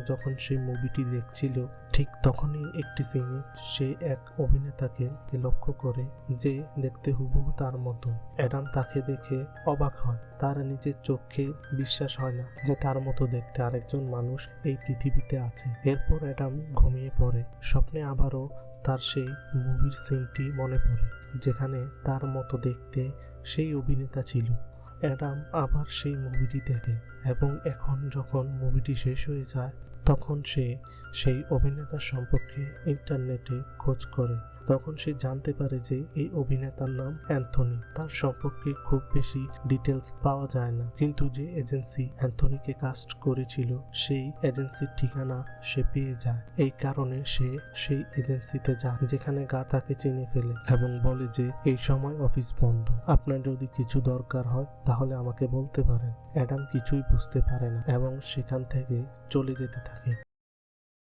যখন সেই মুভিটি দেখছিল ঠিক তখনই একটি সিনে সে এক অভিনেতাকে লক্ষ্য করে যে দেখতে হুবহু তার মতো। অ্যাডাম তাকে দেখে অবাক হয়, তার নিজের চোখে বিশ্বাস হয় না যে তার মতো দেখতে আরেকজন মানুষ এই পৃথিবীতে আছে। এরপর অ্যাডাম ঘুমিয়ে পড়ে। স্বপ্নে আবারও তার সেই মুভির সিনটি মনে পড়ে যেখানে তার মতো দেখতে সেই অভিনেতা ছিল। অ্যাডাম আবার সেই মুভিটি দেখে এবং এখন যখন মুভিটি শেষ হয়ে যায় তখন সে সেই অভিনেতার সম্পর্কে ইন্টারনেটে খোঁজ করে। তখন সে জানতে পারে যে এই অভিনেতার নাম অ্যান্থনি। তার সম্পর্কে খুব বেশি ডিটেলস পাওয়া যায় না, কিন্তু যে এজেন্সি অ্যান্থনিকে কাস্ট করেছিল সেই এজেন্সির ঠিকানা সে পেয়ে যায়। এই কারণে সে সেই এজেন্সিতে যায় যেখানে গার্ড তাকে চিনে ফেলে এবং বলে যে এই সময় অফিস বন্ধ, আপনার যদি কিছু দরকার হয় তাহলে আমাকে বলতে পারেন। অ্যাডাম কিছুই বুঝতে পারে না এবং সেখান থেকে চলে যেতে থাকে।